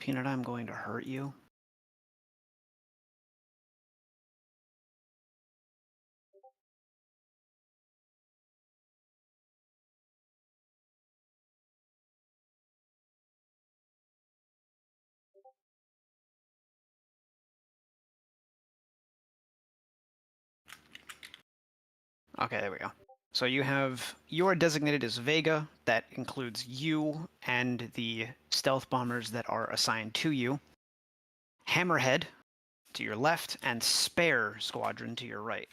Peanut, I'm going to hurt you. Okay, there we go. So you are designated as Vega. That includes you and the stealth bombers that are assigned to you. Hammerhead to your left, and Spare Squadron to your right.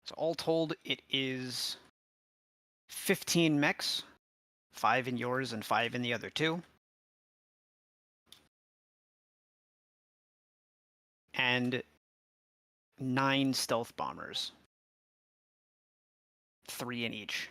So all told, it is 15 mechs, 5 in yours and 5 in the other two. And 9 stealth bombers. 3 in each.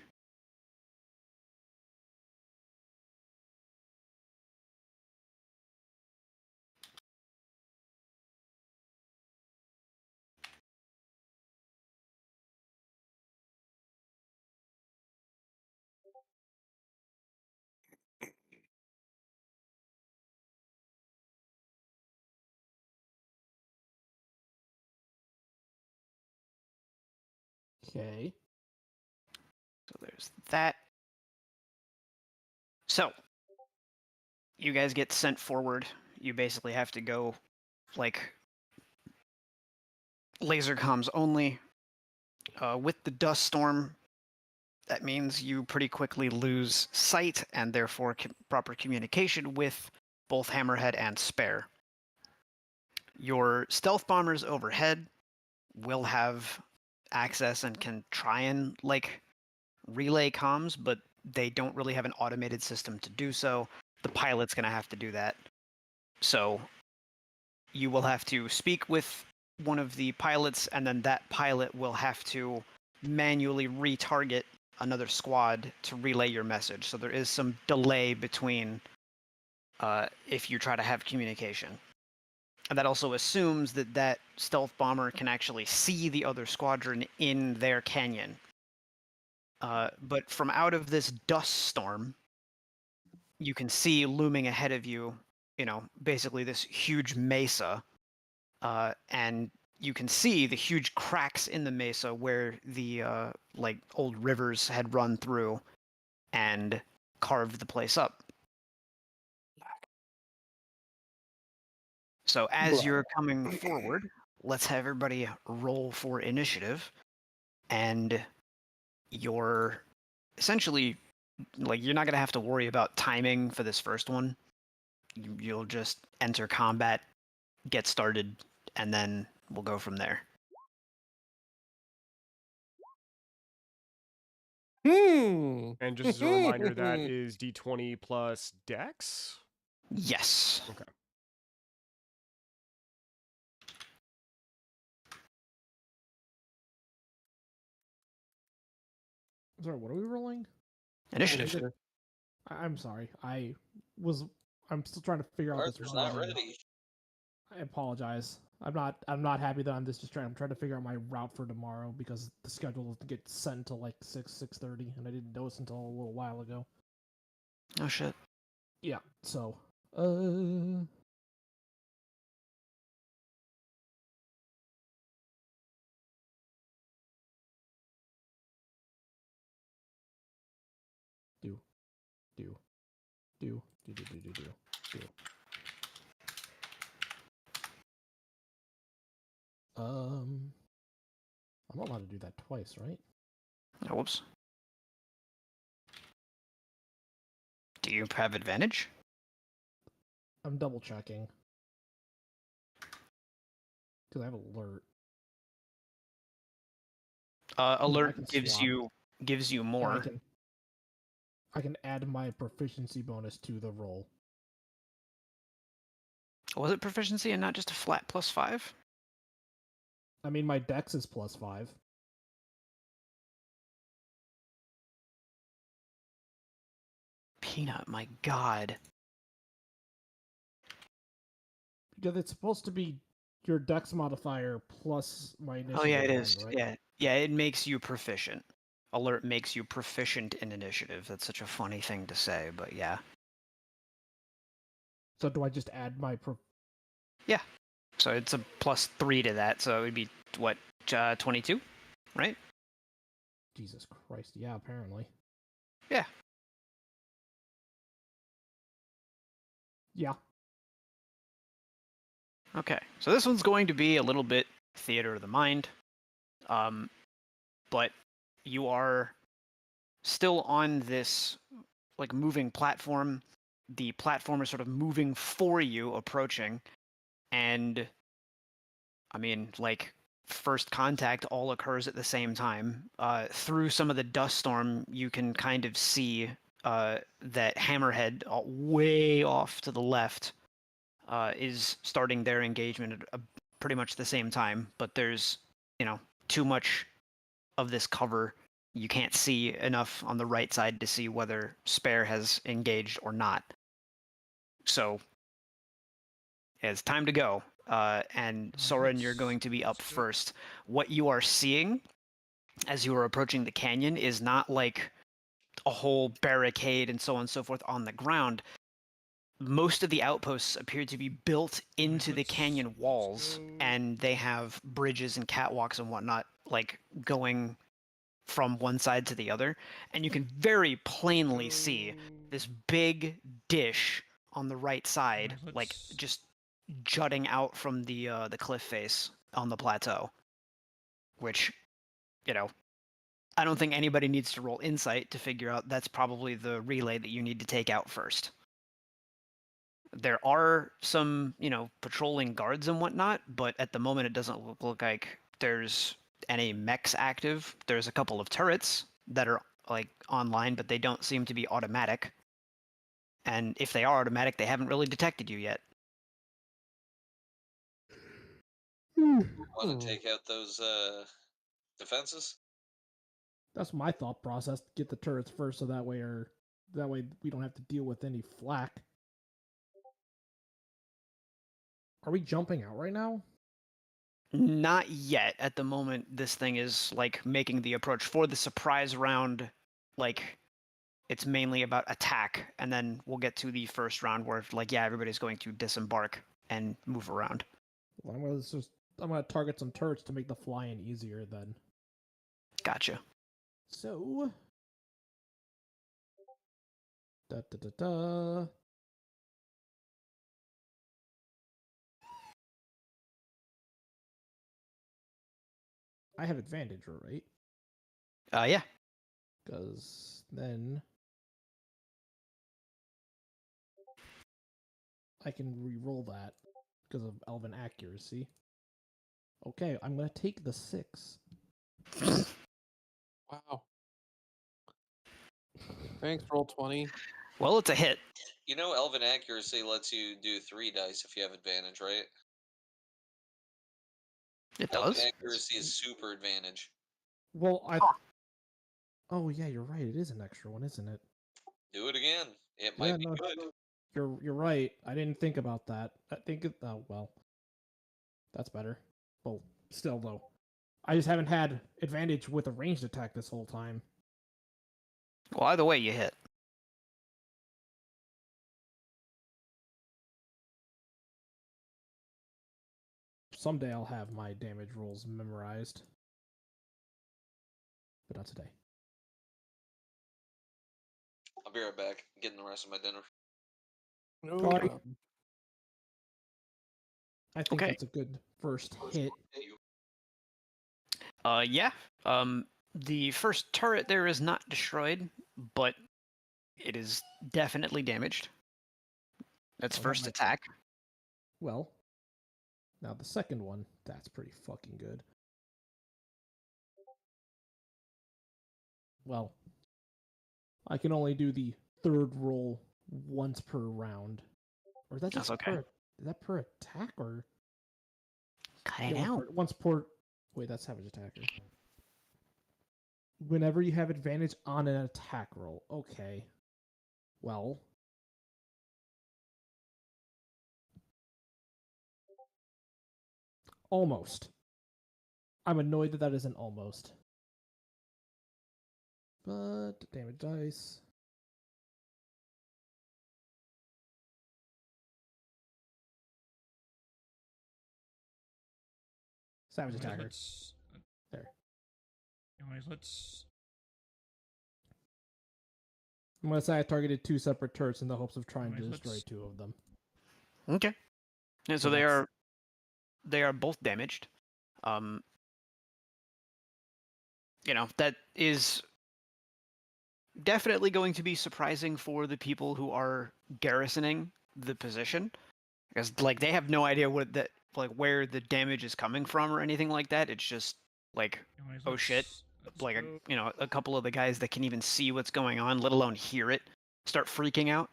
Okay. So there's that. So, you guys get sent forward. You basically have to go, like, laser comms only. With the dust storm, that means you pretty quickly lose sight and therefore proper communication with both Hammerhead and Spare. Your stealth bombers overhead will have access and can try and, like, relay comms, but they don't really have an automated system to do so. The pilot's going to have to do that. So you will have to speak with one of the pilots, and then that pilot will have to manually retarget another squad to relay your message. So there is some delay between if you try to have communication. And that also assumes that that stealth bomber can actually see the other squadron in their canyon. But from out of this dust storm, you can see looming ahead of you, basically this huge mesa. And you can see the huge cracks in the mesa where the like old rivers had run through and carved the place up. So as you're coming forward, let's have everybody roll for initiative, and you're essentially, like, you're not going to have to worry about timing for this first one. You'll just enter combat, get started, and then we'll go from there. And just as a reminder, that is D20 plus Dex? Yes. Okay. Sorry, what are we rolling? Initiative. I'm sorry. I'm still trying to figure out this. Arthur's not ready. I apologize. I'm not happy that I'm this distracted. I'm trying to figure out my route for tomorrow because the schedule doesn't get sent till like 6:30, and I didn't notice until a little while ago. Oh shit. Yeah. So, do. I'm not allowed to do that twice, right? Oh, whoops. Do you have advantage? I'm double checking because I have alert. Alert gives you more. I can add my proficiency bonus to the roll. Was it proficiency and not just a flat +5? I mean, my dex is +5. Peanut, my god. Because it's supposed to be your dex modifier plus my initiative. Oh yeah, it is. Right? Yeah, it makes you proficient. alert makes you proficient in initiative. That's such a funny thing to say, but yeah. So do I just add my Yeah. So it's a +3 to that, so it would be, what, 22, right? Jesus Christ, yeah, apparently. Yeah. Yeah. Okay, so this one's going to be a little bit theater of the mind, but you are still on this like moving platform. The platform is sort of moving for you, approaching, and I mean, like, first contact all occurs at the same time. Through some of the dust storm, you can kind of see that Hammerhead, way off to the left, is starting their engagement at pretty much the same time, but there's, too much of this cover. You can't see enough on the right side to see whether Spare has engaged or not. So it's time to go. And Soren, you're going to be up first. What you are seeing as you are approaching the canyon is not like a whole barricade and so on and so forth on the ground. Most of the outposts appear to be built into the canyon walls, and they have bridges and catwalks and whatnot, like, going from one side to the other. And you can very plainly see this big dish on the right side, like, just jutting out from the cliff face on the plateau. Which, I don't think anybody needs to roll insight to figure out that's probably the relay that you need to take out first. There are some, patrolling guards and whatnot, but at the moment it doesn't look like there's any mechs active. There's a couple of turrets that are like online, but they don't seem to be automatic. And if they are automatic, they haven't really detected you yet. Want to take out those defenses? That's my thought process. Get the turrets first, so that way we don't have to deal with any flak. Are we jumping out right now? Not yet. At the moment, this thing is like making the approach for the surprise round. Like, it's mainly about attack, and then we'll get to the first round where, like, yeah, everybody's going to disembark and move around. Well, I'm gonna target some turrets to make the flying easier then. Gotcha. So, da da da da. I have advantage, right? Yeah. Because then I can re-roll that because of Elven accuracy. Okay, I'm gonna take the 6. Wow. Thanks, roll 20. Well, it's a hit. You know, Elven accuracy lets you do 3 dice if you have advantage, right? It Elven does. accuracy is super advantage. Well, Oh yeah, you're right. It is an extra one, isn't it? Do it again. It Yeah, might be no, good. you're right. I didn't think about that. I think it. Oh well, that's better. Well, still though, I just haven't had advantage with a ranged attack this whole time. Well, either way, you hit. Someday I'll have my damage rolls memorized, but not today. I'll be right back. Getting the rest of my dinner. No Sorry. problem. I think Okay. that's a good first hit. Yeah. The first turret there is not destroyed, but it is definitely damaged. That's Well, first attack. Well, now the second one, that's pretty fucking good. Well, I can only do the third roll once per round. Or that's That's just okay. is that per attack or Cut it yeah, out. once per wait, that's savage attacker. Whenever you have advantage on an attack roll. Okay. Well. Almost. I'm annoyed that that isn't almost. But damage dice. Savage Anyways, attacker. let's. There. Anyways, let's. I'm gonna say I targeted 2 separate turrets in the hopes of trying to Anyways, destroy let's- 2 of them. Okay. And so So that's- they are both damaged. That is definitely going to be surprising for the people who are garrisoning the position, because like they have no idea where the damage is coming from or anything like that. It's just like, Anyways, oh shit, let's like go. a couple of the guys that can even see what's going on, let alone hear it, start freaking out.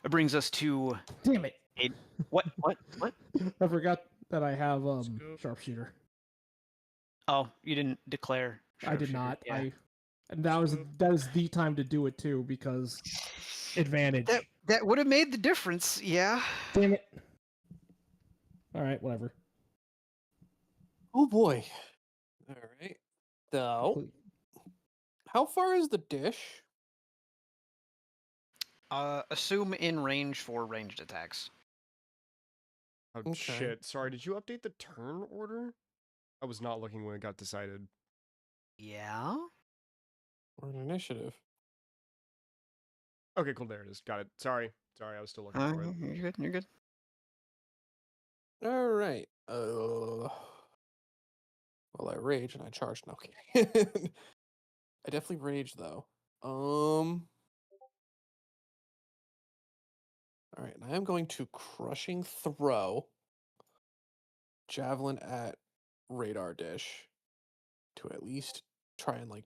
It brings us to Damn it! what? I forgot that I have go. sharpshooter. Oh, you didn't declare. I did sharpshooter. not. Yeah. And that was the time to do it too, because advantage. That would have made the difference. Yeah. Damn it. All right, whatever. Oh boy. All right. So, how far is the dish? Assume in range for ranged attacks. Oh Okay. shit! Sorry, did you update the turn order? I was not looking when it got decided. Yeah. Or an initiative? Okay, cool. There it is. Got it. Sorry, I was still looking for it. You're good. You're good. All right. Well, I rage and I charge. No, okay. I definitely rage though. All right, and I am going to crushing throw javelin at radar dish to at least try and like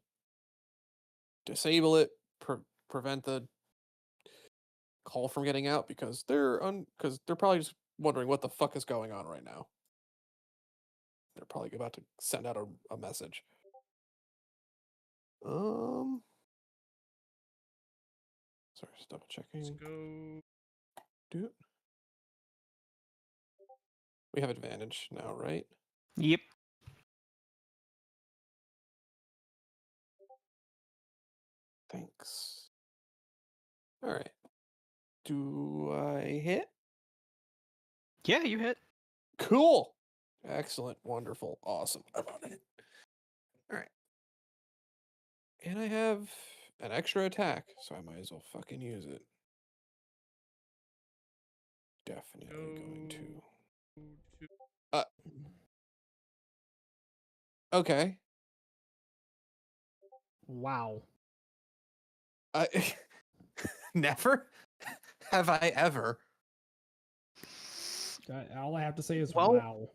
disable it, prevent the call from getting out because they're probably just wondering what the fuck is going on right now. They're probably about to send out a message. Sorry, just double checking. Let's go. Dude. We have advantage now, right? Yep. Thanks. All right. Do I hit? Yeah, you hit. Cool. Excellent. Wonderful. Awesome. I'm on it. All right. And I have an extra attack, so I might as well fucking use it. Definitely going to. Okay. Wow. I never have I ever. All I have to say is Well-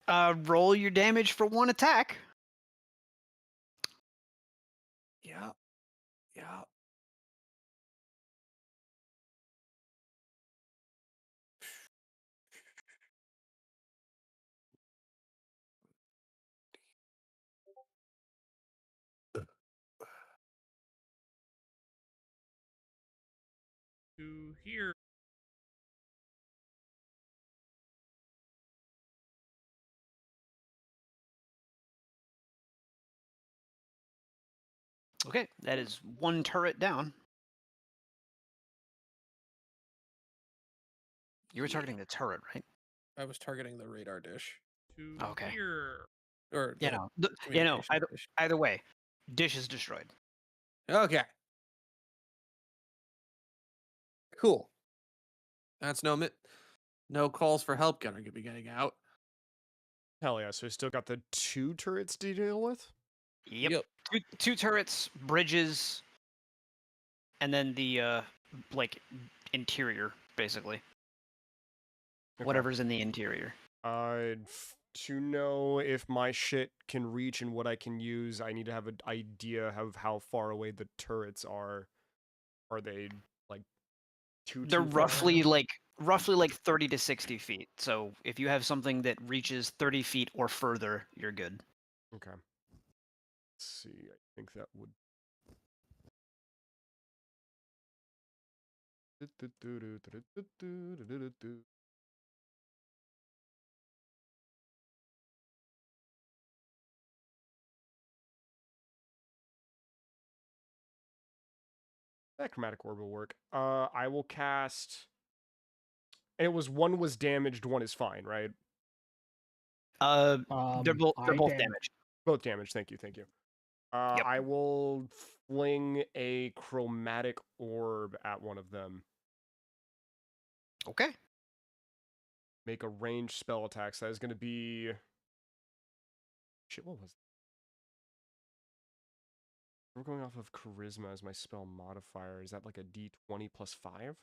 wow. Roll your damage for one attack. Yeah. Yeah. To here. Okay, that is one turret down. You were Yeah. targeting the turret, right? I was targeting the radar dish. To Okay. here. Or Yeah, the no. communication dish. Either way, dish is destroyed. Okay. Cool. That's no calls for help gonna be getting out. Hell yeah! So we still got the 2 turrets to deal with. Yep. Two turrets, bridges, and then the interior, basically. Okay. Whatever's in the interior. To know if my shit can reach and what I can use, I need to have an idea of how far away the turrets are. Are they like They're too far? roughly like 30 to 60 feet. So if you have something that reaches 30 feet or further, you're good. Okay. Let's see. I think that would. That chromatic orb will work. I will cast. And it was one was damaged, one is fine, right? They're both I damaged. Both damaged. Thank you. Yep. I will fling a chromatic orb at one of them. Okay. Make a ranged spell attack. So that is going to be. Shit, what was that? We're going off of charisma as my spell modifier. Is that like a d20 plus 5?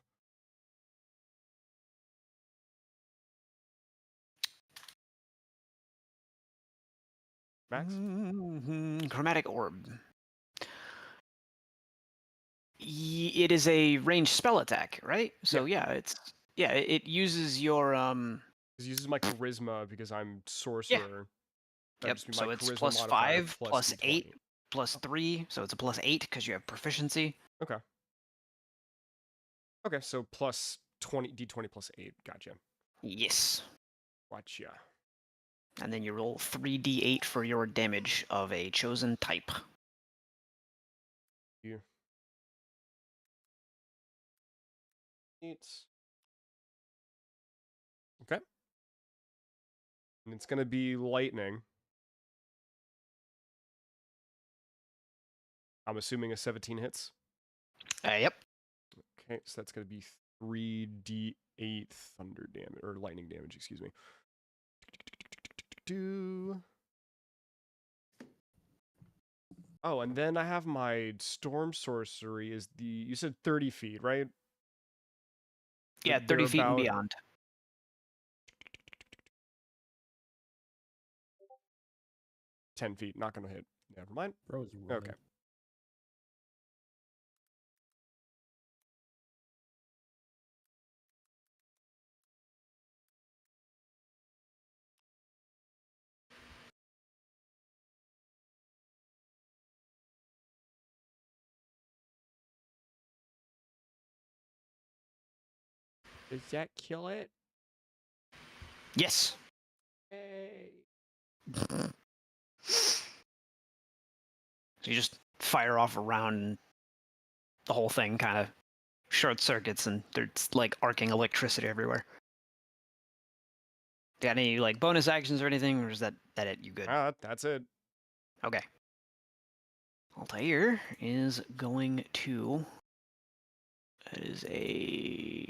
Max? Chromatic orb. It is a ranged spell attack, right? So it uses your It uses my charisma because I'm sorcerer. That'd Yep. just be So my it's charisma plus modifier 5, plus plus d20. 8, plus 3. So it's a plus 8 because you have proficiency. Okay. Okay, so plus 20 d20 plus 8. Gotcha. Yes. Gotcha. And then you roll 3d8 for your damage of a chosen type. You. 8. Okay. And it's going to be lightning. I'm assuming a 17 hits. Yep. Okay, so that's going to be 3d8 thunder damage, or lightning damage, excuse me. Oh, and then I have my storm sorcery is you said 30 feet, right? Yeah, They're 30 feet and about beyond. 10 feet, not going to hit. Never mind. Bro's running. Okay. Does that kill it? Yes. Hey. So you just fire off a round, and the whole thing kind of short circuits, and there's like arcing electricity everywhere. Got any like bonus actions or anything, or is that it? You good? That's it. Okay. Altair is going to. That is a.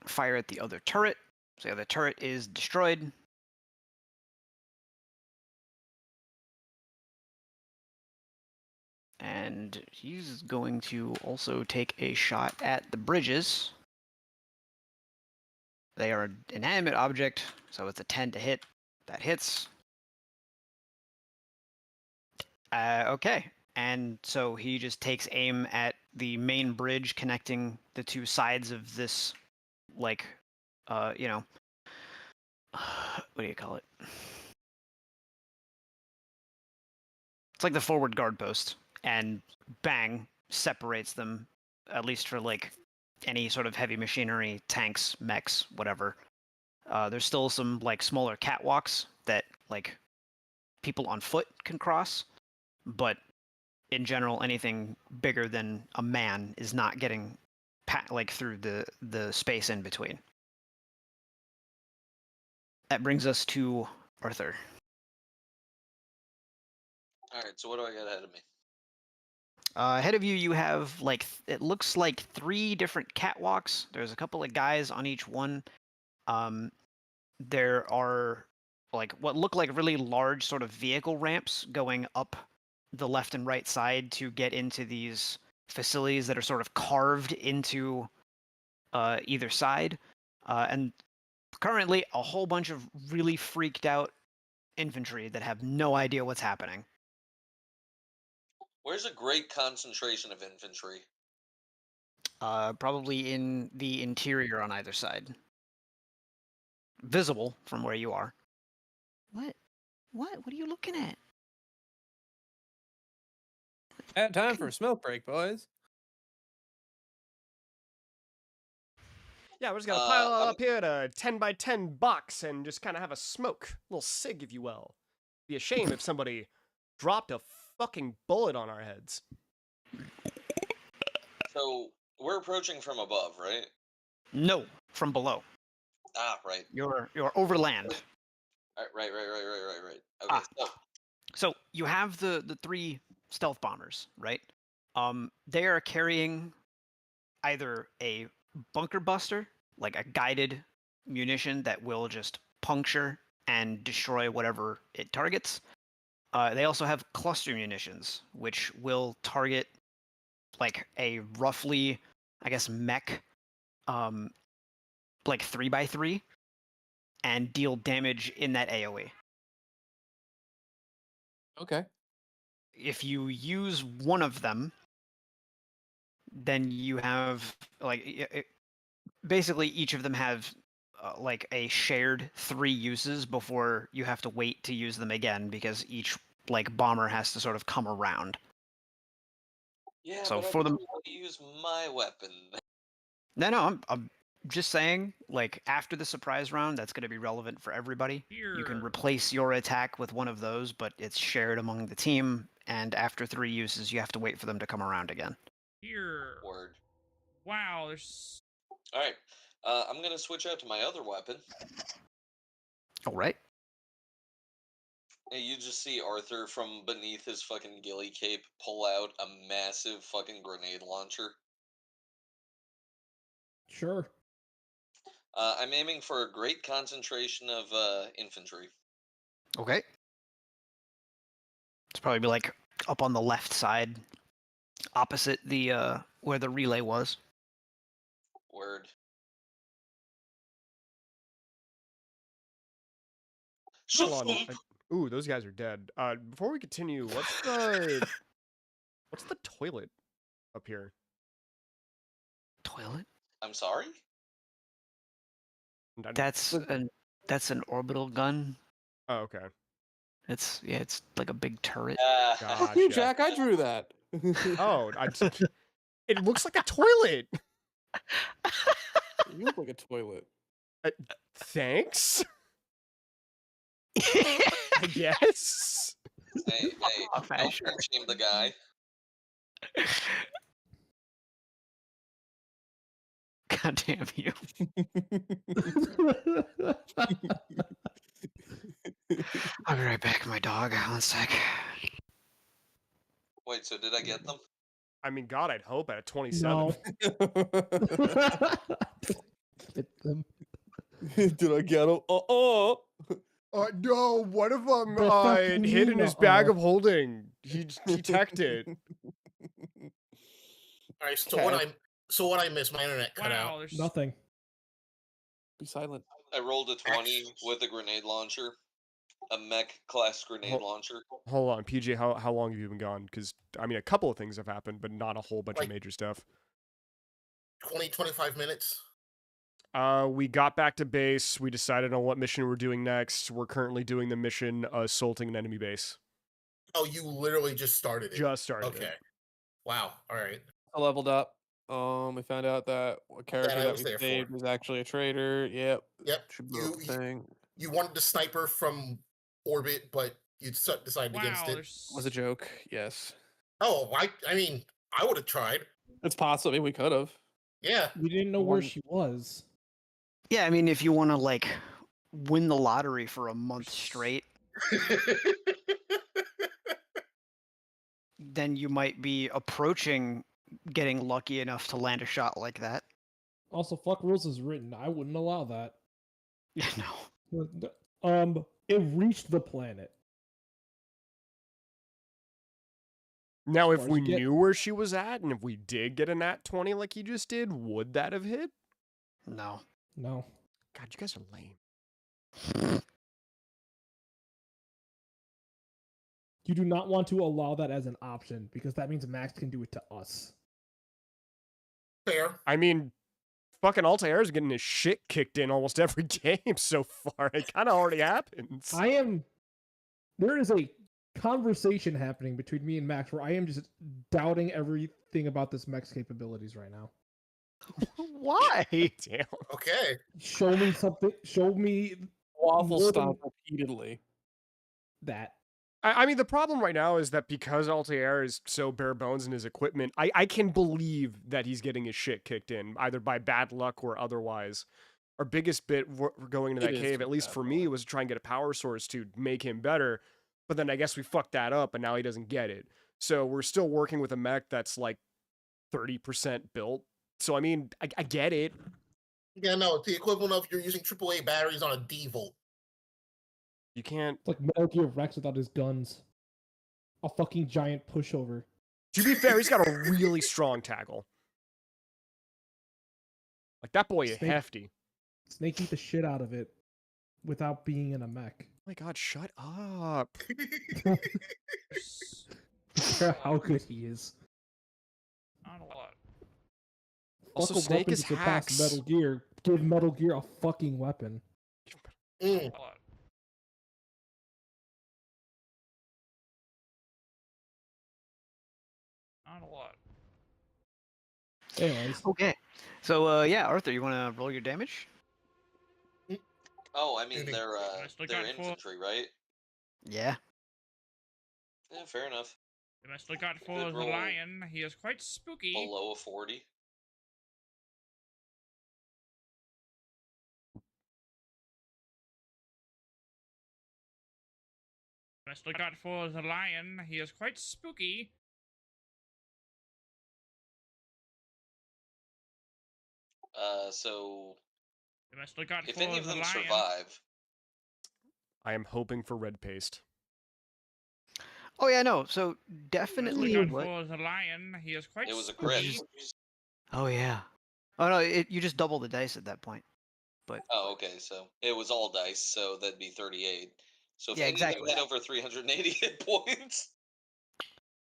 Fire at the other turret. So the other turret is destroyed. And he's going to also take a shot at the bridges. They are an inanimate object, so it's a 10 to hit. That hits. Okay. And so he just takes aim at the main bridge connecting the two sides of this, like, what do you call it? It's like the forward guard post, and bang, separates them, at least for like any sort of heavy machinery, tanks, mechs, whatever. There's still some like smaller catwalks that like people on foot can cross, but in general, anything bigger than a man is not getting like through the space in between. That brings us to Arthur. All right. So what do I got ahead of me? Ahead of you, you have like it looks like 3 different catwalks. There's a couple of guys on each one. There are like what look like really large sort of vehicle ramps going up the left and right side to get into these facilities that are sort of carved into either side. And currently, a whole bunch of really freaked out infantry that have no idea what's happening. Where's a great concentration of infantry? Probably in the interior on either side. Visible from where you are. What? What are you looking at? Had time for a smoke break, boys. Yeah, we're just gonna pile up here at a 10 by 10 box and just kind of have a smoke, little cig, if you will. Be a shame if somebody dropped a fucking bullet on our heads. So we're approaching from above, right? No, from below. Ah, right. You're overland. Right. Okay, Ah. so So you have the 3 stealth bombers, right? They are carrying either a bunker buster, like a guided munition that will just puncture and destroy whatever it targets. They also have cluster munitions, which will target like a roughly, I guess, mech, like 3x3, and deal damage in that AoE. Okay. If you use one of them, then you have like basically each of them have like a shared 3 uses before you have to wait to use them again, because each like bomber has to sort of come around. yeah, So but I for them, don't want to use my weapon. no, I'm just saying, like after the surprise round, that's going to be relevant for everybody. You can Here. replace your attack with one of those, but it's shared among the team. And after 3 uses, you have to wait for them to come around again. Here. Word. Wow, there's. All right. I'm gonna switch out to my other weapon. All right. And you just see Arthur from beneath his fucking ghillie cape pull out a massive fucking grenade launcher. Sure. I'm aiming for a great concentration of infantry. Okay. It's probably be like up on the left side, opposite the where the relay was. Word. Hold on. Ooh, those guys are dead. Before we continue, what's the toilet up here? Toilet? I'm sorry? That's an orbital gun. Oh, okay. It's like a big turret. Fuck you, Gotcha. Jack. I drew that. Oh, it looks like a toilet. You look like a toilet. Thanks. I guess. Hey, Off, don't Asher. shame the guy. God damn you. I'll be right back, my dog. 1 sec. Wait, so did I get them? I mean, God, I'd hope at a 27. No. Hit them. Did I get him? No, what if I'm The fuck you hid in mean, his bag uh-oh? of holding? He teched it. All right, so Okay. what I missed, my internet cut Wow, out. there's. Nothing. Be silent. I rolled a 20 with a grenade launcher. A mech class grenade launcher. Hold on, PJ, how long have you been gone? Because, I mean, a couple of things have happened, but not a whole bunch of Like- major stuff. 25 minutes. We got back to base. We decided on what mission we're doing next. We're currently doing the mission assaulting an enemy base. Oh, you literally just started it. Just started Okay. it. Wow. All right. I leveled up. We found out that a character I that was we there for. saved was actually a traitor. Yep. Yep. Should blow up the thing. You wanted the sniper from orbit, but you decided against Wow, it. there's. Was a joke. Yes. Oh, I mean, I would have tried. It's possible. I mean, we could have. Yeah. We didn't know where she was. Yeah, I mean, if you want to like win the lottery for a month straight, then you might be approaching getting lucky enough to land a shot like that. Also, fuck rules is written. I wouldn't allow that. Yeah, no. It reached the planet. Now, As if far as we you get- knew where she was at, and if we did get a nat 20 like you just did, would that have hit? No. No. God, you guys are lame. You do not want to allow that as an option because that means Max can do it to us. Fair. I mean, fucking Altair's getting his shit kicked in almost every game so far. It kind of already happens. There is a conversation happening between me and Max where I am just doubting everything about this mech's capabilities right now. Why? Damn. Okay. Show me something. Show me Waffle more stomp than repeatedly. that. I mean, the problem right now is that because Altair is so bare bones in his equipment, I can believe that he's getting his shit kicked in, either by bad luck or otherwise. Our biggest bit going into It that is cave, at least bad for me, luck. was to try and get a power source to make him better. But then I guess we fucked that up, and now he doesn't get it. So we're still working with a mech that's like 30% built. So I mean, I get it. Yeah, no, it's the equivalent of you're using AAA batteries on a D volt. You can't. It's like Metal Gear Rex without his guns. A fucking giant pushover. To be fair, he's got a really strong tackle. Like that boy is Snake- hefty. Snake eat the shit out of it without being in a mech. Oh my god, shut up. There's Care how good he is. not a lot. Also, Fuck a Snake weapon is to surpass hacks. Metal Gear. Give Metal Gear a fucking weapon. Mm. Not a lot. Not a lot. Anyways, Okay. So yeah, Arthur, you want to roll your damage? Oh, I mean, Maybe. I still they're got full. infantry, right? Yeah. Yeah, fair enough. The best I got full Good is the roll. lion. He is quite spooky. Below a 40. The best I got full is the lion. He is quite spooky. So The best I got if full any is of the them lion. survive, I am hoping for red paste. Oh yeah, no. So The best I definitely got what? full is the lion. He is quite it was a spooky. crit. Oh yeah. Oh no, you just double the dice at that point. But Oh, okay, so it was all dice, so that'd be 38. So if Yeah, any of them exactly. had over 380 hit points,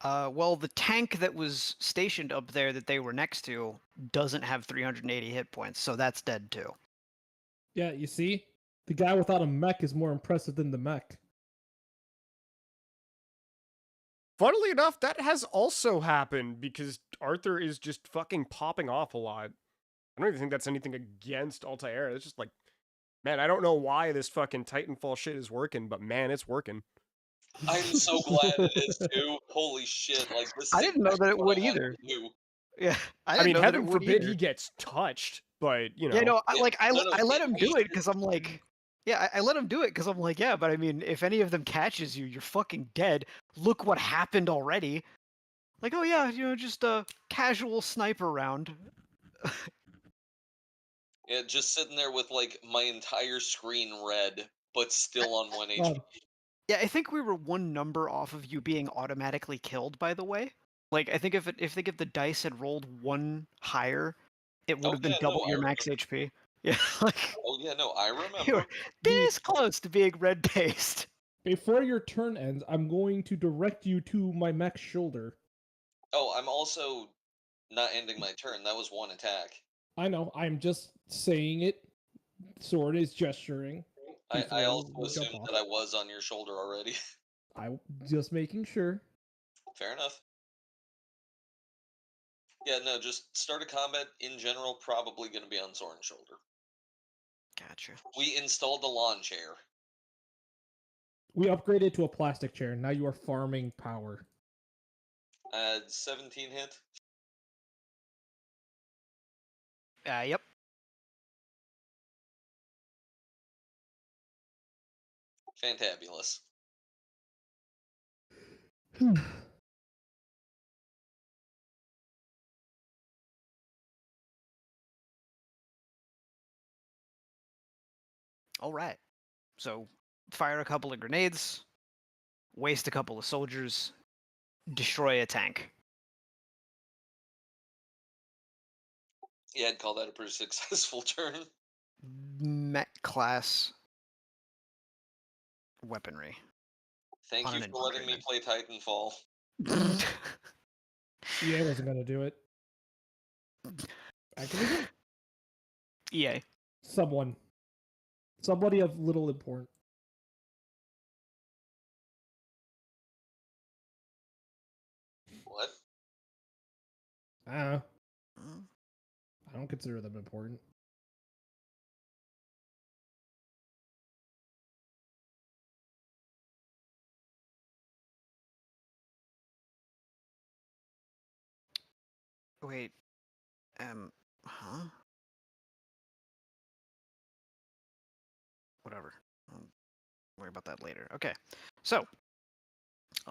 well, the tank that was stationed up there that they were next to doesn't have 380 hit points, so that's dead too. yeah, you see? The guy without a mech is more impressive than the mech. Funnily enough, that has also happened because Arthur is just fucking popping off a lot. I don't even think that's anything against Altair. It's just like, man, I don't know why this fucking Titanfall shit is working, but man, it's working. I'm so glad it is too. Holy shit! Like this. Is I didn't know that it exactly what would I wanted either. to do. Yeah, I I didn't mean, know that it heaven would forbid either. he gets touched, but you know. Yeah, no, I, Yeah, like I, no, no, I let him do he- it because I'm like, yeah, I let him do it because I'm like, yeah, but I mean, if any of them catches you, you're fucking dead. Look what happened already. Like, oh yeah, just a casual sniper round. Yeah, just sitting there with like my entire screen red, but still on 1 HP. God, Yeah, I think we were one number off of you being automatically killed. By the way, like I think if the dice had rolled one higher, it would Oh have been yeah, no, double I your remember. max HP. Yeah, like Oh yeah, no, I you remember. were this close to being red based. before your turn ends, I'm going to direct you to my mech's shoulder. Oh, I'm also not ending my turn. That was one attack. I know, I'm just saying it. Sword is gesturing. I before also you jump assumed off. that I was on your shoulder already. I just making sure. Fair enough. Yeah, no, just start a combat in general, probably going to be on Soren's shoulder. Gotcha. We installed the lawn chair. We upgraded to a plastic chair. Now you are farming power. 17 hit. Yep. Fantabulous. All right. So fire a couple of grenades, waste a couple of soldiers, destroy a tank. Yeah, I'd call that a pretty successful turn. Met class weaponry. Thank On you an for letting me infantryman. play Titanfall. EA wasn't gonna do it. Activision? EA. Someone. Somebody of little importance. What? I don't know. Mm. I don't consider them important. Wait. Huh? Whatever. I'll worry about that later. Okay. So,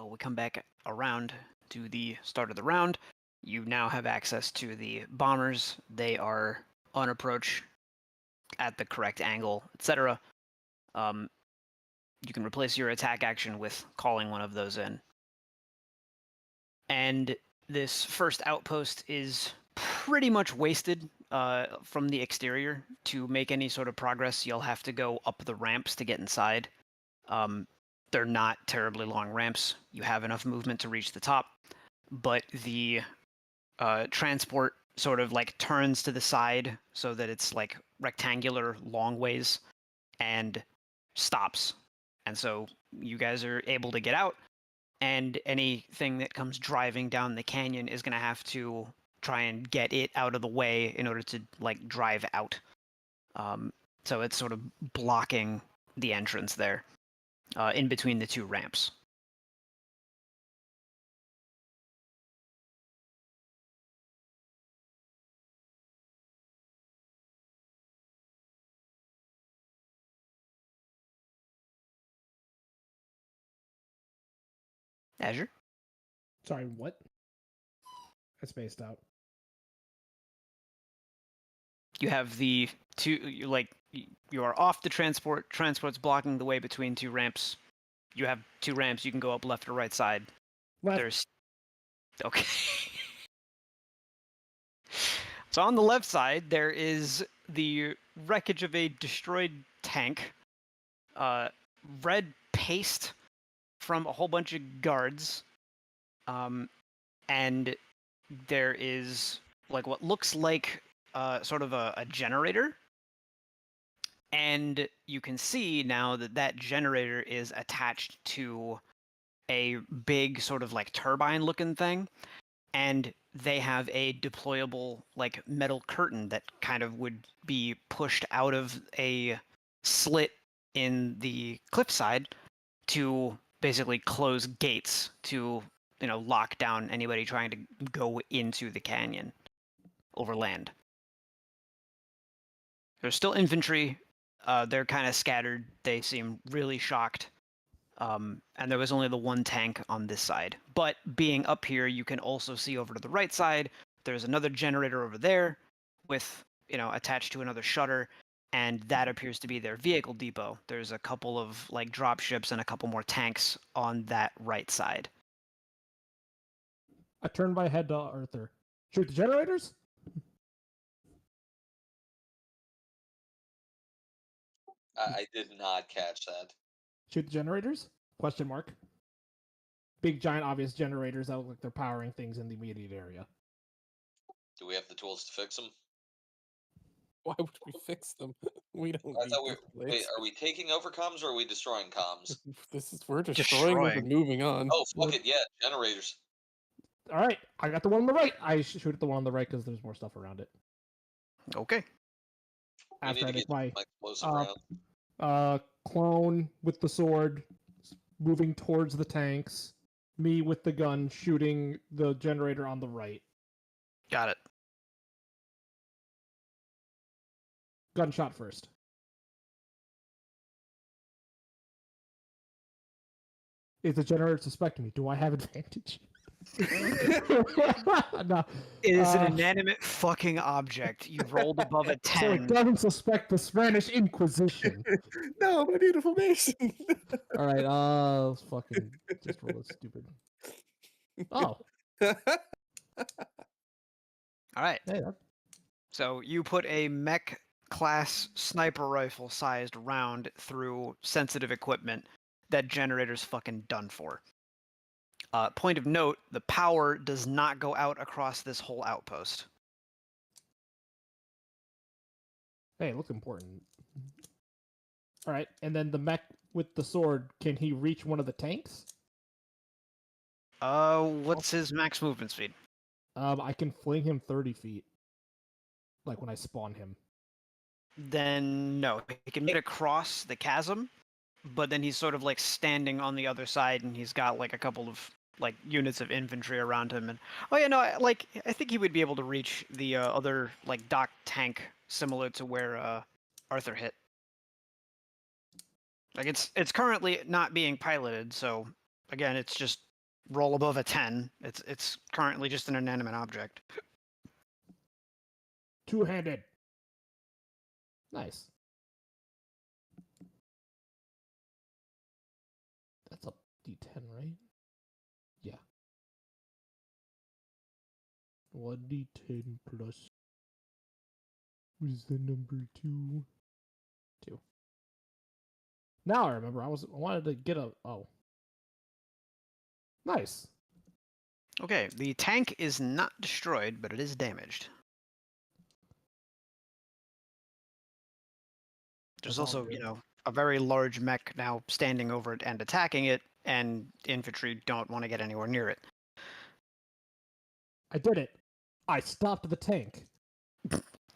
we come back around to the start of the round. You now have access to the bombers. They are on approach at the correct angle, etc. You can replace your attack action with calling one of those in. And this first outpost is pretty much wasted from the exterior. To make any sort of progress, you'll have to go up the ramps to get inside. They're not terribly long ramps. You have enough movement to reach the top, but the transport sort of like turns to the side so that it's like rectangular long ways and stops. And so you guys are able to get out, and anything that comes driving down the canyon is going to have to try and get it out of the way in order to like drive out. So it's sort of blocking the entrance there in between the two ramps. Azure? Sorry, what? I spaced out. You have the two, you are off the transport. Transport's blocking the way between two ramps. You have two ramps. You can go up left or right side. Left. There's okay. So on the left side, there is the wreckage of a destroyed tank, red paste from a whole bunch of guards, and there is like what looks like sort of a generator. And you can see now that that generator is attached to a big sort of like turbine looking thing. And they have a deployable like metal curtain that kind of would be pushed out of a slit in the cliffside to basically close gates to, you know, lock down anybody trying to go into the canyon over land. There's still infantry. They're kind of scattered. They seem really shocked. And there was only the one tank on this side. But being up here, you can also see over to the right side, there's another generator over there with, you know, attached to another shutter, and that appears to be their vehicle depot. There's a couple of like drop ships and a couple more tanks on that right side. I turned my head to Arthur. Shoot the generators? I did not catch that. Shoot the generators? Question mark. Big, giant, obvious generators that look like they're powering things in the immediate area. Do we have the tools to fix them? Why would we fix them? We don't I need thought we this wait. place. Are we taking over comms or are we destroying comms? We're destroying them Destroying. and moving on. Oh fuck it, yeah, generators. All right, I got the one on the right. I shoot at the one on the right because there's more stuff around it. Okay. We After need I to make get my explosive round. clone with the sword moving towards the tanks, me with the gun shooting the generator on the right. Got it. Gunshot first. Is the generator suspecting me? Do I have advantage? No. It is an inanimate fucking object. You rolled above a So 10. it doesn't suspect the Spanish Inquisition. No, my beautiful Mason. All right, let's fucking just roll it stupid. Oh, All right. hey, that, So you put a mech class sniper rifle sized round through sensitive equipment. That generator's fucking done for. Point of note, the power does not go out across this whole outpost. hey, it looks important. All right, and then the mech with the sword, can he reach one of the tanks? What's his max movement speed? I can fling him 30 feet. Like when I spawn him. Then no, he can make it across the chasm, but then he's sort of like standing on the other side, and he's got like a couple of like units of infantry around him. And oh yeah, no, I think he would be able to reach the other like dock tank, similar to where Arthur hit. Like it's currently not being piloted, so again, it's just roll above a 10. It's currently just an inanimate object. Two-handed. Nice. That's a D10, right? Yeah. 1d10 plus. What is the number 2? 2. Now I remember. I wanted to get a. Oh. Nice. Okay, the tank is not destroyed, but it is damaged. There's That's all also, good. a very large mech now standing over it and attacking it, and infantry don't want to get anywhere near it. I did it. I stopped the tank.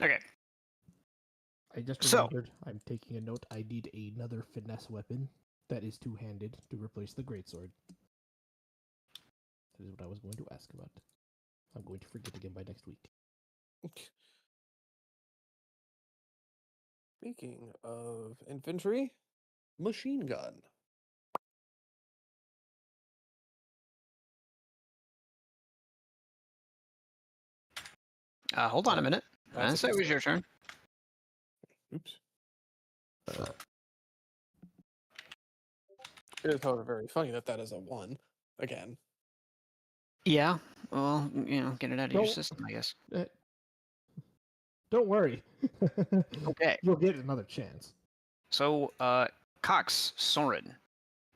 Okay, I just So- remembered. I'm taking a note. I need another finesse weapon that is two-handed to replace the greatsword. That is what I was going to ask about. I'm going to forget again by next week. Speaking of infantry, machine gun. hold on a minute. I That's didn't say a it was your turn. Oops. It is, however, very funny that that is a 1 again. Yeah, well, get it out of your Don't- system, I guess. Don't worry. Okay. You'll get another chance. So, Cox, Soren,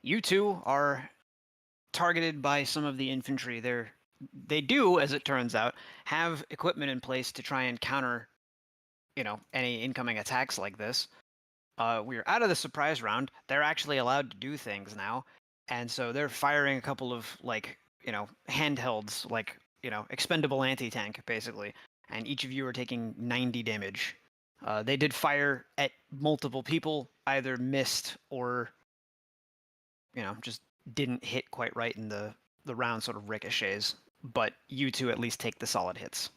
you two are targeted by some of the infantry. They do, as it turns out, have equipment in place to try and counter, any incoming attacks like this. We're out of the surprise round. They're actually allowed to do things now, and so they're firing a couple of handhelds, expendable anti-tank basically. And each of you are taking 90 damage. They did fire at multiple people, either missed or just didn't hit quite right, and the round sort of ricochets. But you two at least take the solid hits.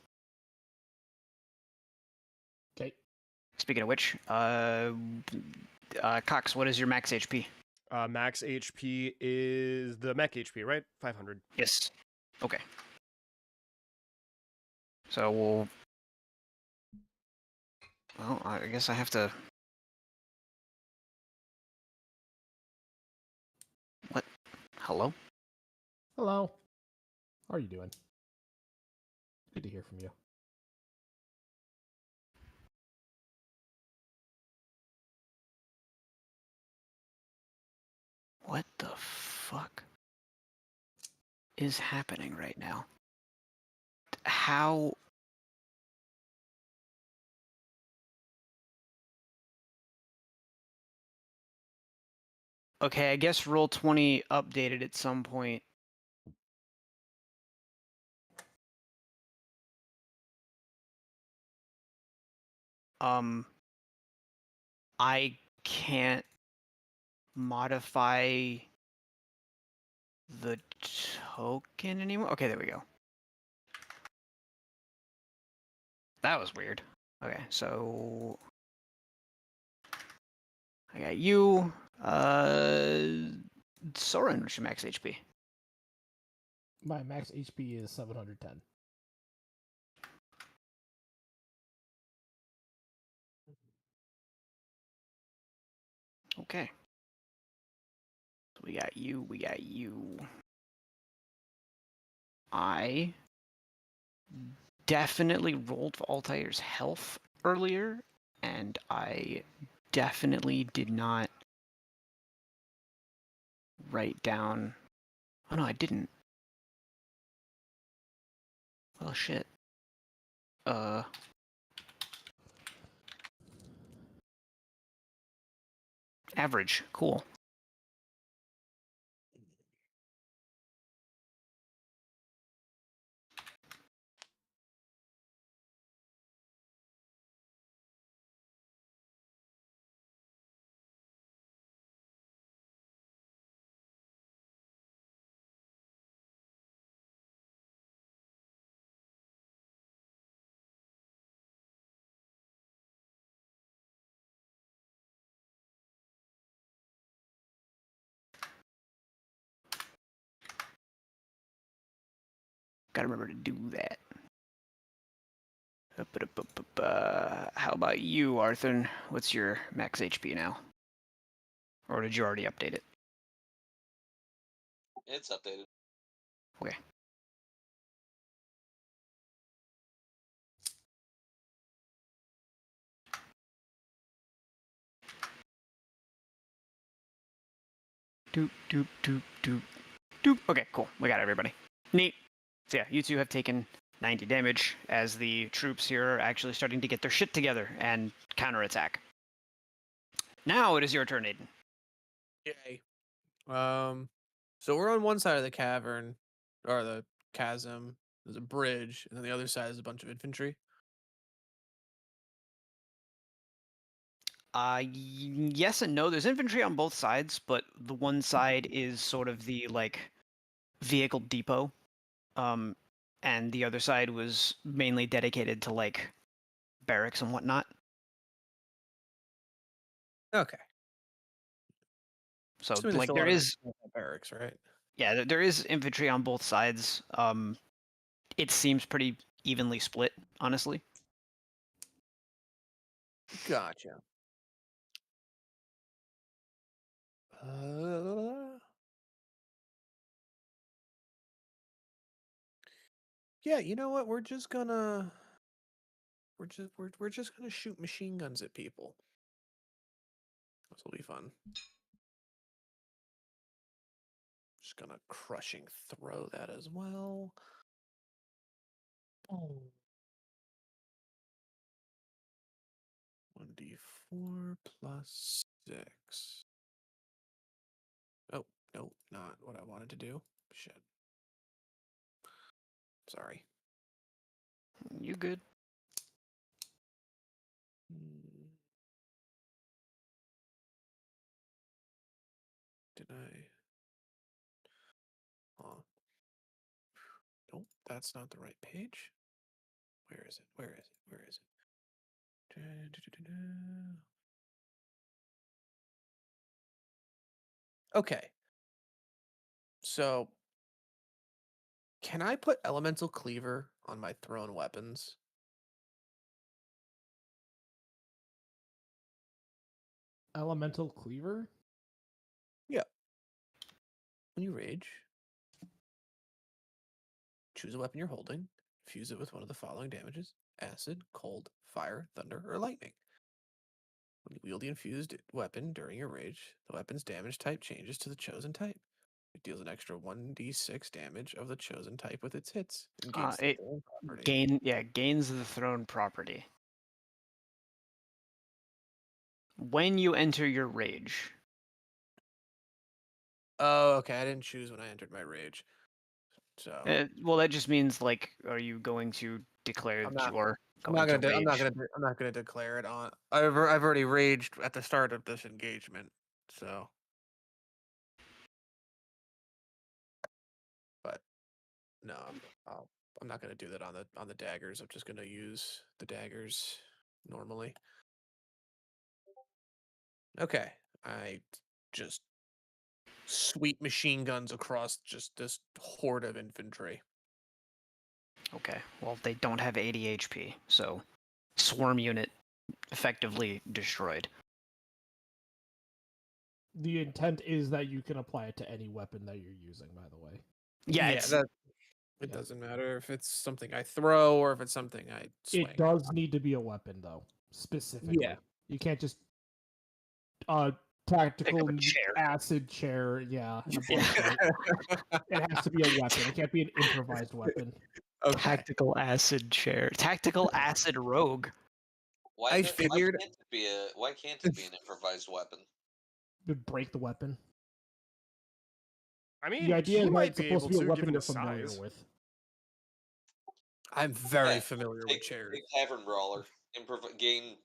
Okay. Speaking of which, Cox, what is your max HP? Max HP is the mech HP, right? 500. Yes. Okay. So we'll. Well, I guess I have to. What? Hello? Hello. How are you doing? Good to hear from you. What the fuck is happening right now? How? Okay, I guess Roll20 updated at some point. I can't modify the token anymore. Okay, there we go. That was weird. Okay, so I got you. Soren, what's your max HP? My max HP is 710. Okay. So we got you. We got you. I definitely rolled for Altair's health earlier, and I definitely did not write down. Oh no, I didn't. Well, shit. Average. Cool. Gotta remember to do that. How about you, Arthur? What's your max HP now? Or did you already update it? It's updated. Okay. Doop, doop, doop, doop, doop. Okay, cool. We got everybody. Neat. So yeah, you two have taken 90 damage as the troops here are actually starting to get their shit together and counterattack. Now it is your turn, Aiden. Yay. So we're on one side of the cavern, or the chasm. There's a bridge, and then the other side is a bunch of infantry. Yes and no. There's infantry on both sides, but the one side is sort of the like vehicle depot, and the other side was mainly dedicated to like barracks and whatnot. Okay. So Assuming there's like still a there lot of is, barracks, right? yeah, there is infantry on both sides. It seems pretty evenly split, honestly. Gotcha. Yeah, you know what? We're just gonna shoot machine guns at people. This will be fun. Just gonna crushing throw that as well. Oh. 1d4 plus 6. Oh, no, not what I wanted to do. Shit. Sorry. You good? Did I? Oh. Nope, that's not the right page. Where is it? Where is it? Where is it? Okay. So, can I put elemental cleaver on my thrown weapons? Elemental cleaver? Yeah. When you rage, choose a weapon you're holding, fuse it with one of the following damages: acid, cold, fire, thunder, or lightning. When you wield the infused weapon during your rage, the weapon's damage type changes to the chosen type. It deals an extra 1d6 damage of the chosen type with its hits and gains the It thrown property. gains the throne property. When you enter your rage, Oh, okay. I didn't choose when I entered my rage. So well, that just means like, are you going to declare I'm that not. you are I'm going not to gonna. rage? I'm not gonna declare it on. I've already raged at the start of this engagement. So, but no, I'm not gonna do that on the daggers. I'm just gonna use the daggers normally. Okay, I just sweep machine guns across just this horde of infantry. Okay. Well, they don't have 80 HP, so swarm unit effectively destroyed. The intent is that you can apply it to any weapon that you're using, by the way. Yeah, it's It Yeah. doesn't matter if it's something I throw or if it's something I swing. It does need to be a weapon, though, specifically. Yeah. You can't just pick tactical up a chair. acid chair, yeah, and a bar fight. It has to be a weapon. It can't be an improvised weapon. Okay. Tactical acid chair. Tactical acid rogue. Why figured- why can't it be an improvised weapon? Would break the weapon. I mean, The idea he is that might it's be supposed able to be a to, weapon given you're his familiar size. with. I'm very Yeah, familiar with chairs. Take Tavern Brawler. Gain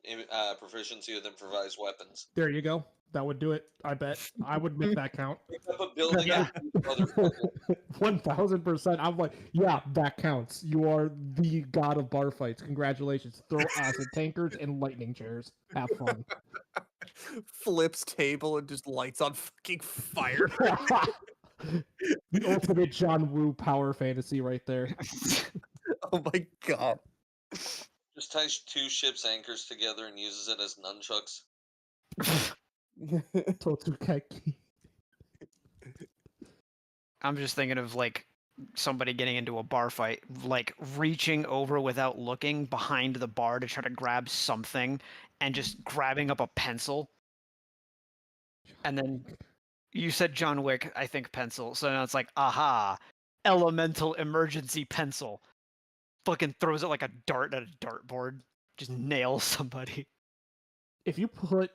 proficiency with improvised weapons. There you go. That would do it. I bet. I would make that count. Pick up a building Yeah. and motherfucker. 1000%. I'm like, yeah, that counts. You are the god of bar fights. Congratulations. Throw acid tankers and lightning chairs. Have fun. Flips table and just lights on fucking fire. The ultimate John Woo power fantasy right there. Oh my god. Just ties two ships' anchors together and uses it as nunchucks. Totsukeki. I'm just thinking of like somebody getting into a bar fight, like reaching over without looking behind the bar to try to grab something and just grabbing up a pencil. And then you said John Wick, I think pencil. So now it's like, aha, elemental emergency pencil. Fucking throws it like a dart at a dartboard. Just nails somebody. If you put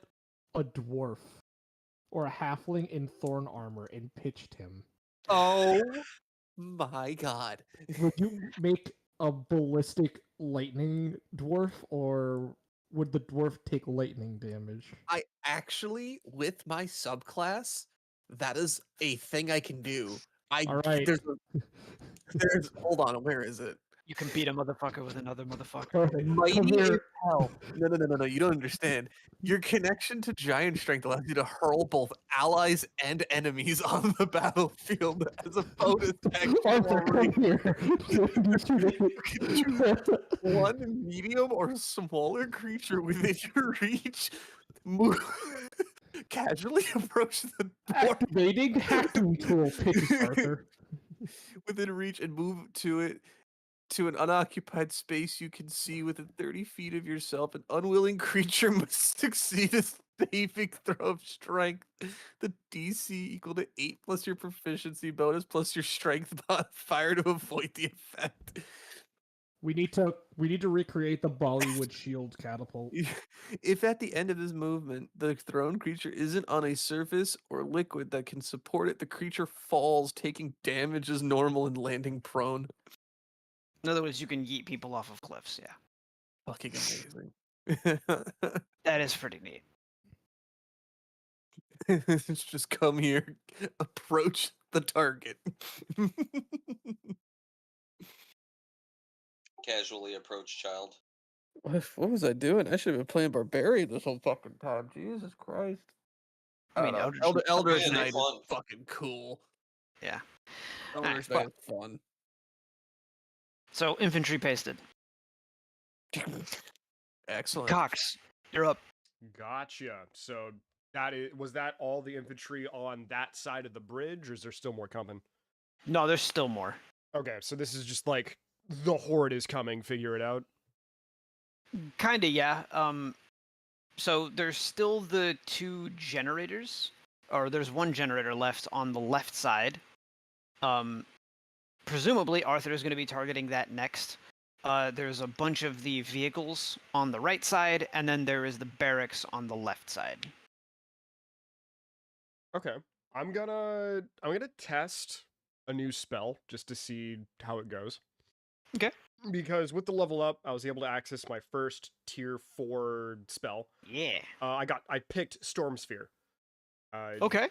a dwarf or a halfling in thorn armor and pitched him, Oh my god. would you make a ballistic lightning dwarf, or would the dwarf take lightning damage? I actually, with my subclass, that is a thing I can do. All right. There's hold on, where is it? You can beat a motherfucker with another motherfucker. All right, Mighty come as here. hell. No, you don't understand. Your connection to giant strength allows you to hurl both allies and enemies on the battlefield as a bonus action. Arthur, come here. One medium or smaller creature within your reach move casually approach the board Activating hacking tool, pitches Arthur. within reach and move to it to an unoccupied space you can see within 30 feet of yourself. An unwilling creature must succeed a saving throw of strength. The DC equal to 8 plus your proficiency bonus plus your strength modifier to avoid the effect. We need to recreate the Bollywood shield catapult. If at the end of this movement the thrown creature isn't on a surface or liquid that can support it, the creature falls, taking damage as normal and landing prone. In other words, you can yeet people off of cliffs, yeah. Fucking amazing. That is pretty neat. It's just come here, approach the target. Casually approach child. What was I doing? I should have been playing Barbarian this whole fucking time. Jesus Christ. I mean, don't know. Eldritch Eldritch Yeah, they're Knight is fun. fucking cool. Yeah. Eldritch Alright, Knight is fun. So, infantry pasted. Excellent. Cox, you're up. Gotcha. So was that all the infantry on that side of the bridge, or is there still more coming? No, there's still more. Okay, so this is just like the horde is coming. Figure it out. Kinda, yeah. So there's still the 2 generators, or there's 1 generator left on the left side. Presumably Arthur is going to be targeting that next. There's a bunch of the vehicles on the right side, and then there is the barracks on the left side. Okay, I'm gonna test a new spell just to see how it goes. Okay. Because with the level up, I was able to access my first tier 4 spell. Yeah. I picked Storm Sphere. Okay.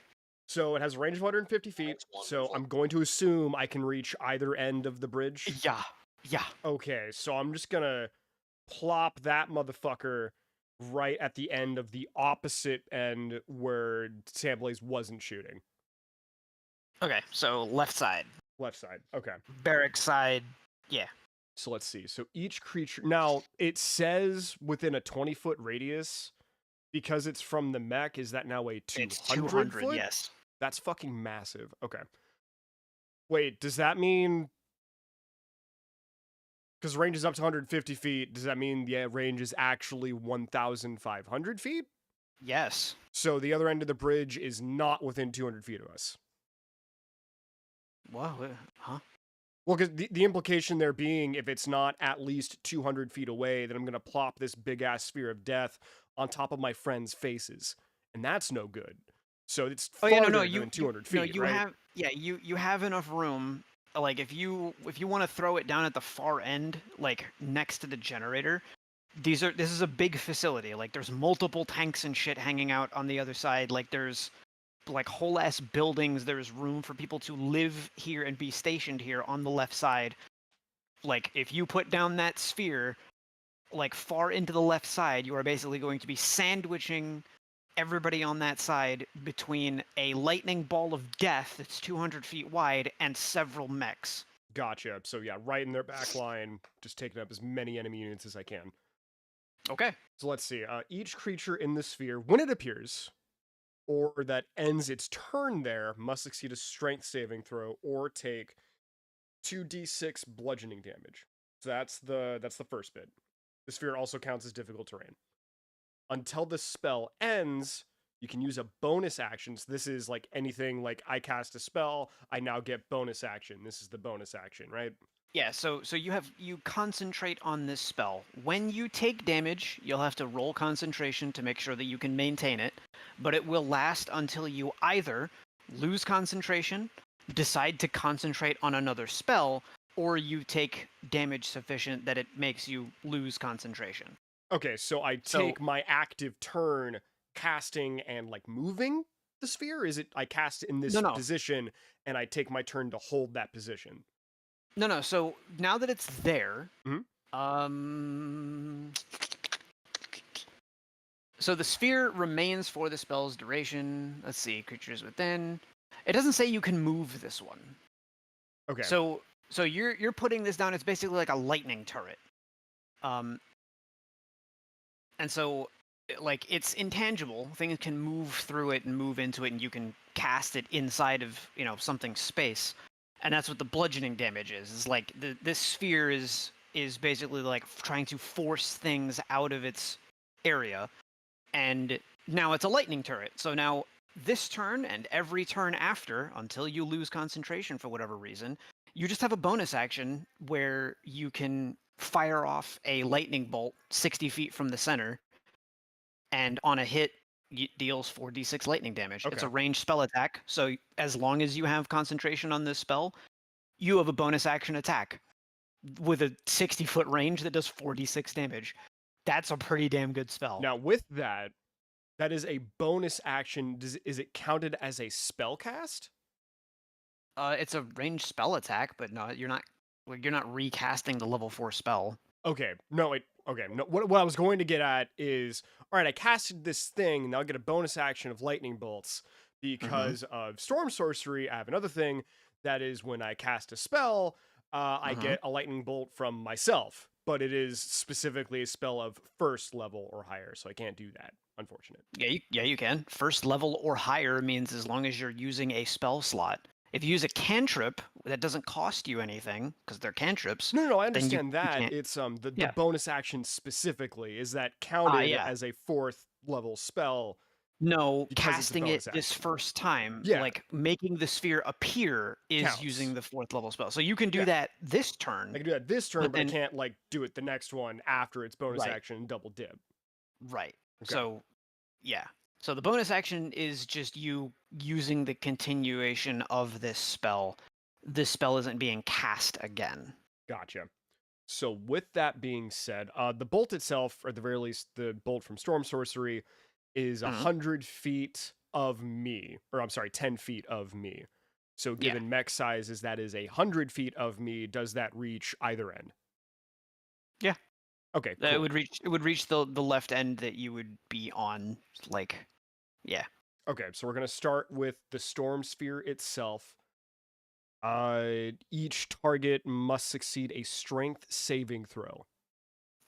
So it has a range of 150 feet. That's So wonderful. I'm going to assume I can reach either end of the bridge. Yeah. Yeah. Okay, so I'm just gonna plop that motherfucker right at the end of the opposite end where Sandblaze wasn't shooting. Okay, so left side. Left side. Okay. Barrack side. Yeah. So let's see. So each creature now it says within a 20-foot radius. Because it's from the mech, is that now a 200 It's 200, foot? yes. That's fucking massive. Okay. Wait, does that mean... Because range is up to 150 feet, does that mean the range is actually 1,500 feet? Yes. So the other end of the bridge is not within 200 feet of us. Whoa. Huh? Well, because the implication there being, if it's not at least 200 feet away, then I'm going to plop this big-ass sphere of death on top of my friends' faces. And that's no good. So it's farther than 200 feet, no, you right? have you have enough room. Like if you want to throw it down at the far end, like next to the generator, this is a big facility. Like there's multiple tanks and shit hanging out on the other side. Like there's like whole ass buildings. There's room for people to live here and be stationed here on the left side. Like if you put down that sphere, like far into the left side, you are basically going to be sandwiching everybody on that side between a lightning ball of death that's 200 feet wide and several mechs. Gotcha. So yeah, right in their back line, just taking up as many enemy units as I can. Okay. So let's see. Each creature in the sphere, when it appears, or that ends its turn there, must succeed a strength saving throw or take 2d6 bludgeoning damage. So that's the first bit. The sphere also counts as difficult terrain. Until the spell ends, you can use a bonus action. So this is like anything like I cast a spell, I now get bonus action. This is the bonus action, right? Yeah, so you concentrate on this spell. When you take damage, you'll have to roll concentration to make sure that you can maintain it, but it will last until you either lose concentration, decide to concentrate on another spell, or you take damage sufficient that it makes you lose concentration. Okay, so I So- take my active turn casting and like moving the sphere? Is it I cast in this No. position and I take my turn to hold that position? No, so now that it's there, Mhm. So the sphere remains for the spell's duration. Let's see, creatures within. It doesn't say you can move this one. Okay. So you're putting this down. It's basically like a lightning turret. And so like it's intangible. Things can move through it and move into it, and you can cast it inside of something's space. And that's what the bludgeoning damage is. Is like this sphere is basically like trying to force things out of its area. And now it's a lightning turret. So now this turn and every turn after, until you lose concentration for whatever reason, you just have a bonus action where you can fire off a lightning bolt 60 feet from the center, and on a hit, it deals 4d6 lightning damage. It's a Okay. ranged spell attack, so as long as you have concentration on this spell, you have a bonus action attack with a 60-foot range that does 4d6 damage. That's a pretty damn good spell. Now with that is a bonus action. Is it counted as a spell cast? It's a ranged spell attack, but no, you're not recasting the level 4 spell. Okay. No, okay. No, what I was going to get at is, all right, I casted this thing, now I get a bonus action of lightning bolts. Because of storm sorcery, I have another thing that is when I cast a spell, I get a lightning bolt from myself, but it is specifically a spell of first level or higher, so I can't do that. Unfortunate. Yeah, you can. First level or higher means as long as you're using a spell slot. If you use a cantrip, that doesn't cost you anything because they're cantrips. No, I then you understand that. can't- It's the Yeah. bonus action specifically, is that counted yeah. as a fourth level spell? No, Because it's a casting it bonus this action. first time, Yeah. like making the sphere appear, is Counts. using the 4th level spell. So you can do Yeah. that this turn. I can do that this turn, But but I then- can't like do it the next one after its bonus Right. action and double dip. Right. Okay. So, yeah. So the bonus action is just you using the continuation of this spell. This spell isn't being cast again. Gotcha. So with that being said, the bolt itself, or at the very least, the bolt from Storm Sorcery, is 100 feet of me, or I'm sorry, 10 feet of me. So given mech sizes, that is 100 feet of me. Does that reach either end? Yeah. Okay. It Cool. would reach the left end that you would be on. Like, yeah. Okay. So we're gonna start with the Storm Sphere itself. Each target must succeed a Strength saving throw.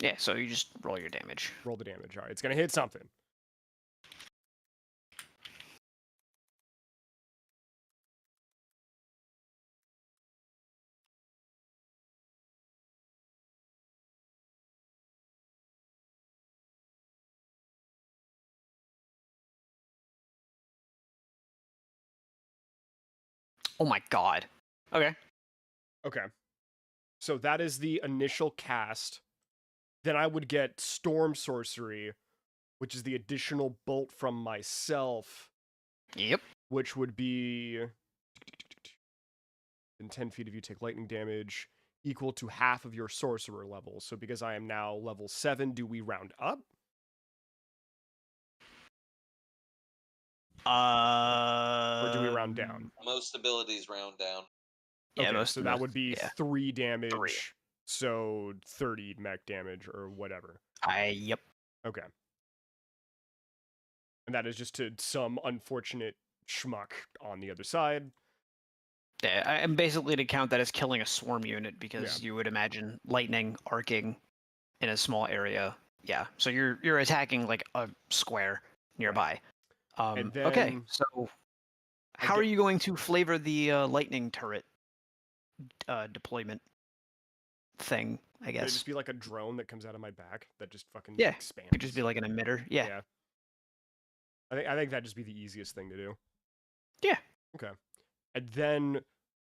Yeah. So you just roll your damage. Roll the damage. All right. It's gonna hit something. Oh my god. Okay. Okay. So that is the initial cast. Then I would get Storm Sorcery, which is the additional bolt from myself, Yep. which would be in 10 feet of you take lightning damage equal to half of your sorcerer level. So because I am now level 7, do we round up? Or do we round down? Most abilities round down. Yeah, Okay, so that would be yeah. 3 damage. So 30 mech damage or whatever. Yep. Okay. And that is just to some unfortunate schmuck on the other side. Yeah, and basically to count that as killing a swarm unit because you would imagine lightning arcing in a small area. Yeah, so you're attacking like a square nearby. And Okay, then so I how are get- you going to flavor the lightning turret deployment thing? I Could it guess. just be like a drone that comes out of my back that just fucking Yeah, expands? could just be like an emitter. Yeah. I think that'd just be the easiest thing to do. Yeah. Okay. And then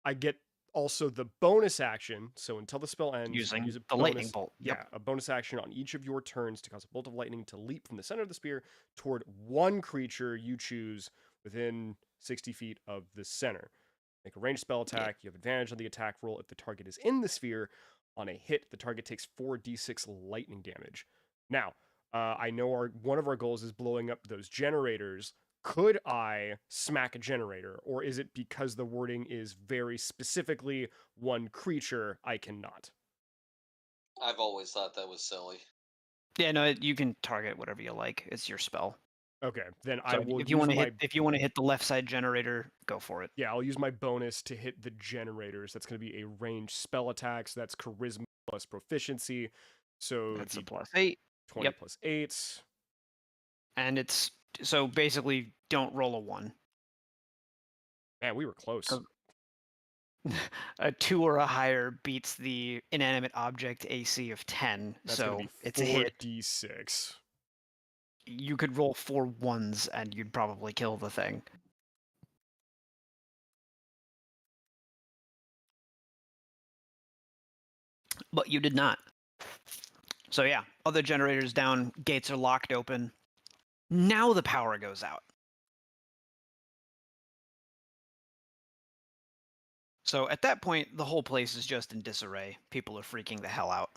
I get also the bonus action. So until the spell ends, you Using use a the bonus, lightning bolt. Yep. Yeah, a bonus action on each of your turns to cause a bolt of lightning to leap from the center of the spear toward one creature you choose within 60 feet of the center. Make a ranged spell attack. You have advantage on the attack roll if the target is in the sphere. On a hit, the target takes 4d6 lightning damage. Now, I know one of our goals is blowing up those generators. Could I smack a generator, or is it because the wording is very specifically one creature I cannot? I've always thought that was silly. Yeah, no, you can target whatever you like. It's your spell. Okay, then So I will if you use want to my hit if you want to hit the left side generator, go for it. I'll use my bonus to hit the generators. That's going to be a ranged spell attack. So that's charisma plus proficiency. So That's a D20 +8. Yep. plus 8. And it's so basically don't roll a 1. Man, we were close. A 2 or a higher beats the inanimate object AC of 10. That's so going to be it's a hit. 4d6. You could roll 4 1s and you'd probably kill the thing. But you did not. So yeah, other generators down, gates are locked open. Now the power goes out. So at that point, the whole place is just in disarray. People are freaking the hell out.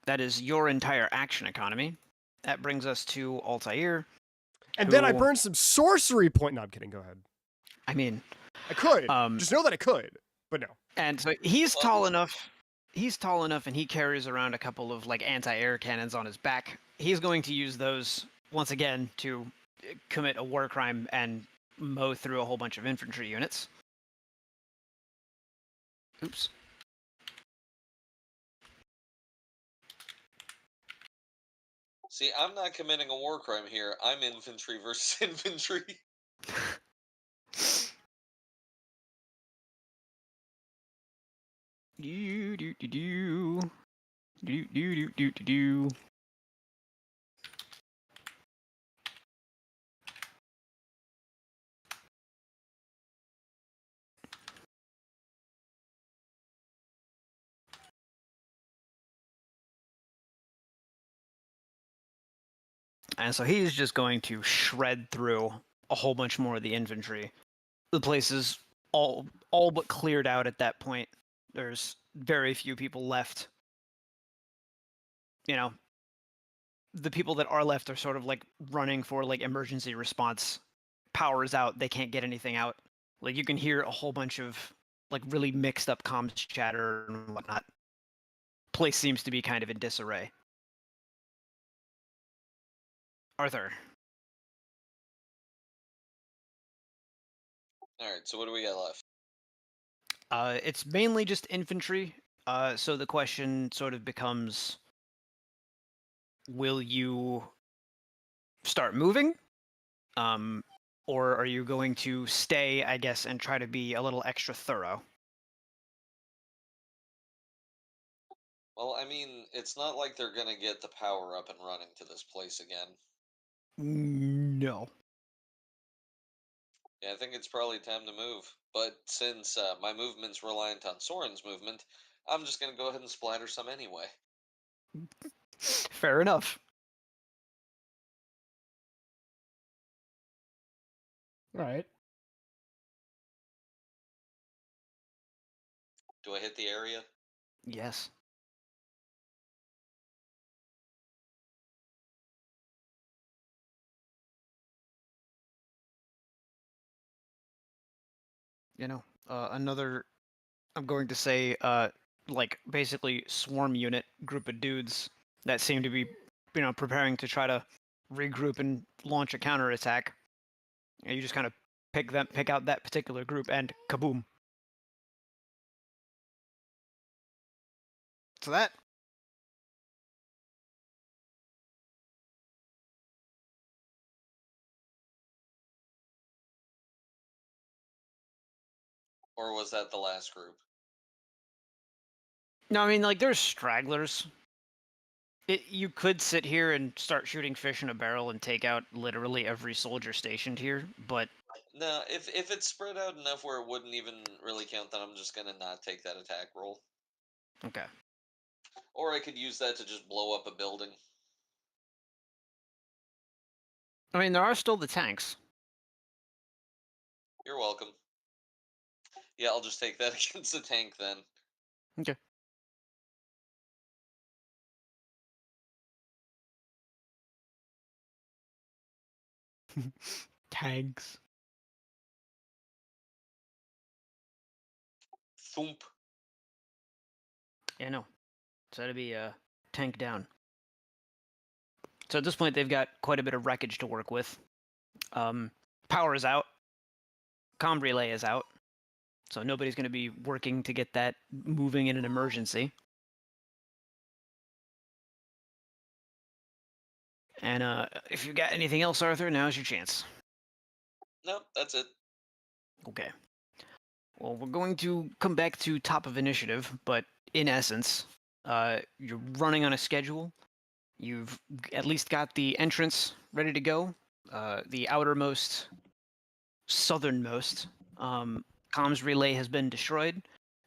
That is your entire action economy. That brings us to Altair. And then I who- burned some sorcery point. No, I'm kidding. Go ahead. I mean, I could. Um, Just know that I could. But no. and so he's Well- tall enough. He's tall enough, and he carries around a couple of like anti-air cannons on his back. He's going to use those once again to commit a war crime and mow through a whole bunch of infantry units. Oops. See, I'm not committing a war crime here. I'm infantry versus infantry. Do do do do do do do do do. And so he's just going to shred through a whole bunch more of the infantry. The place is all but cleared out at that point. There's very few people left. You know, the people that are left are sort of like running for like emergency response. Power is out, they can't get anything out. Like you can hear a whole bunch of like really mixed up comms chatter and whatnot. Place seems to be kind of in disarray. Arthur. Alright, so what do we got left? It's mainly just infantry. So the question sort of becomes, will you start moving? Or are you going to stay, I guess, and try to be a little extra thorough? Well, I mean, it's not like they're gonna get the power up and running to this place again. No. Yeah, I think it's probably time to move. But since my movement's reliant on Soren's movement, I'm just gonna go ahead and splatter some anyway. Fair enough. All right. Do I hit the area? Yes. You know, another, I'm going to say, like basically swarm unit group of dudes that seem to be, preparing to try to regroup and launch a counterattack. And you just kind of pick out that particular group, and kaboom. So that. Or was that the last group? No, I mean, like, there's stragglers. You could sit here and start shooting fish in a barrel and take out literally every soldier stationed here, but No, if it's spread out enough where it wouldn't even really count, then I'm just gonna not take that attack roll. okay. Or I could use that to just blow up a building. I mean, there are still the tanks. You're welcome. Yeah, I'll just take that against the tank then. Okay. Tanks. Thump. Yeah, no. So that'd be tank down. So at this point, they've got quite a bit of wreckage to work with. Power is out. Comm relay is out. So nobody's going to be working to get that moving in an emergency. And if you got anything else, Arthur, now's your chance. Nope, that's it. Okay. Well, we're going to come back to top of initiative, but in essence, you're running on a schedule. You've at least got the entrance ready to go. The outermost, southernmost comms relay has been destroyed.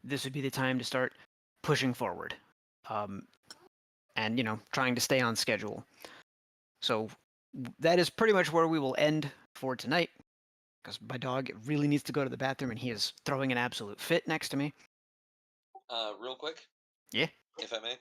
This would be the time to start pushing forward, and trying to stay on schedule. So that is pretty much where we will end for tonight, because my dog really needs to go to the bathroom, and he is throwing an absolute fit next to me. Real quick. Yeah. If I may.